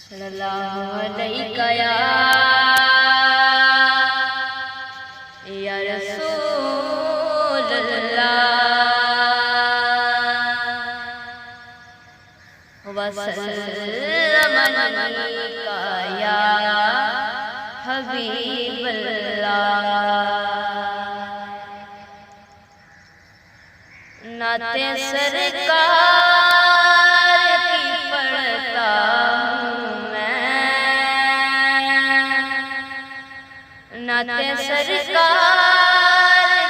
सल्लल्लाहु अलैका या रसूलल्लाह वसल्लम अलैका या हबीबल्लाह। नाते सरकार की पढ़ता हूँ मैं, नाते सरकार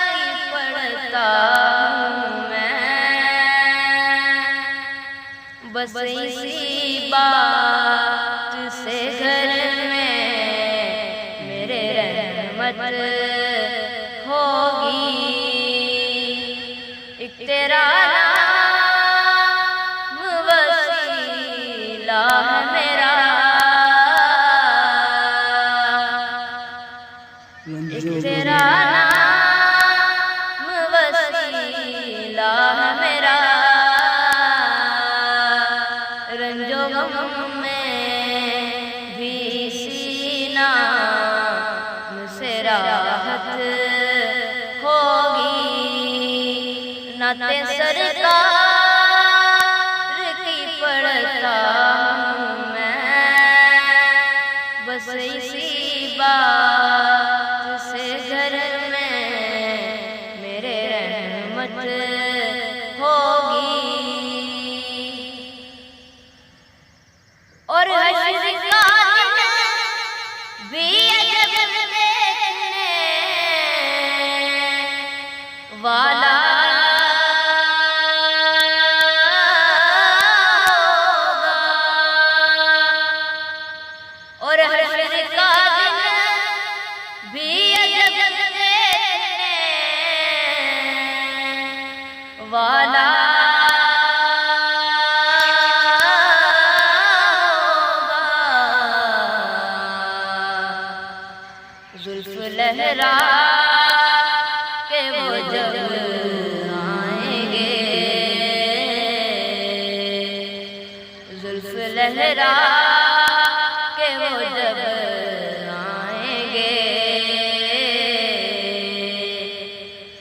की पढ़ता हूँ मैं। बस इसी बात से घर में मेरे रहमत होगी। एक तेरा नाम वसीला है मेरा, एक तेरा नाम वसीला है मेरा। रंजो गम में भी सीना मुझसे राहत होगी। नाते सरकार की पढ़ता हूँ मैं, बस इसी बात से घर में मेरे रहमत होगी। और हश्र का दिन भी अजब देखने वाला होगा। और हश्र का दिन भी अजब देखने वाला जुल्फ लहरा के वो जब आएंगे, जुल्फ लहरा के वो जब आएंगे।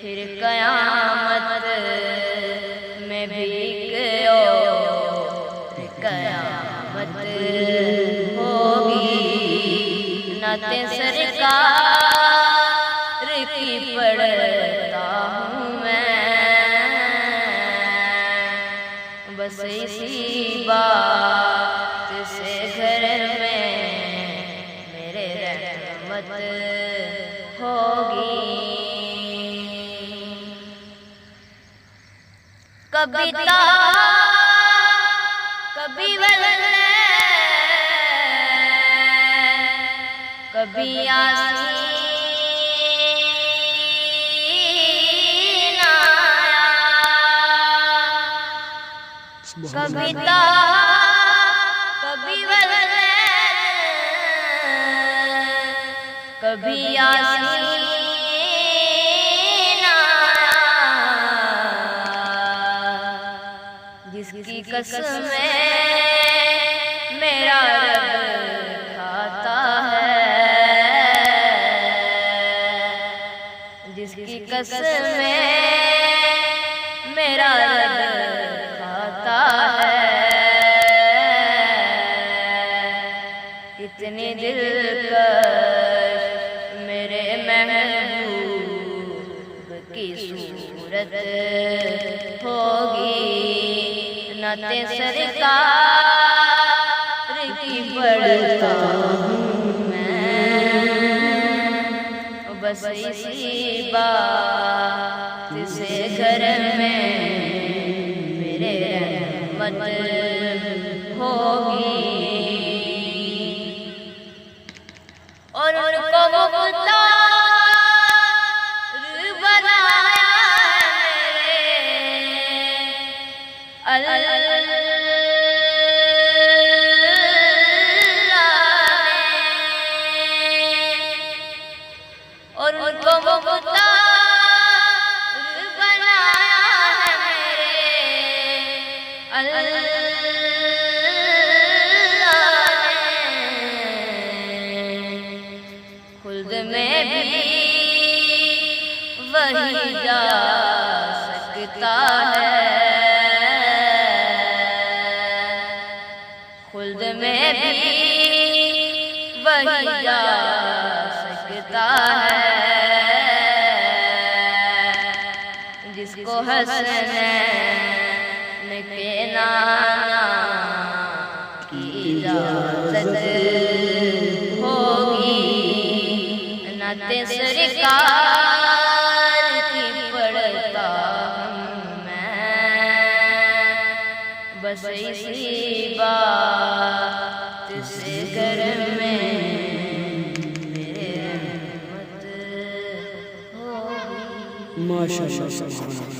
फिर कयामत में भी कयामत होगी। नाते सरकार की पढ़ता हूँ मैं, बस इसी बात से घर में मेरे रहमत होगी। कभी कभी वल्ले कभी यासीन आया, कभी कभी वल्ले कभी यासीन आया। जिसकी कसम मेरा रब खाता है, जिसकी कसम मेरा रब खाता है। कितनी दिलकश मेरे महबूब की सूरत होगी। नाते सरकार की पढ़ता हूँ मैं, बस इसी बात से घर में मेरे रहमत होगी। और उनको मुख्तार बनाया मेरे और उनको खुल्द में भी वही जा सकता है जिसको हसनैन के नाना की इजाज़त होगी। नाते सरकार की पढ़ता हूँ मैं, बस इसी बात से घर में मेरे रहमत होगी। माशाअल्लाह।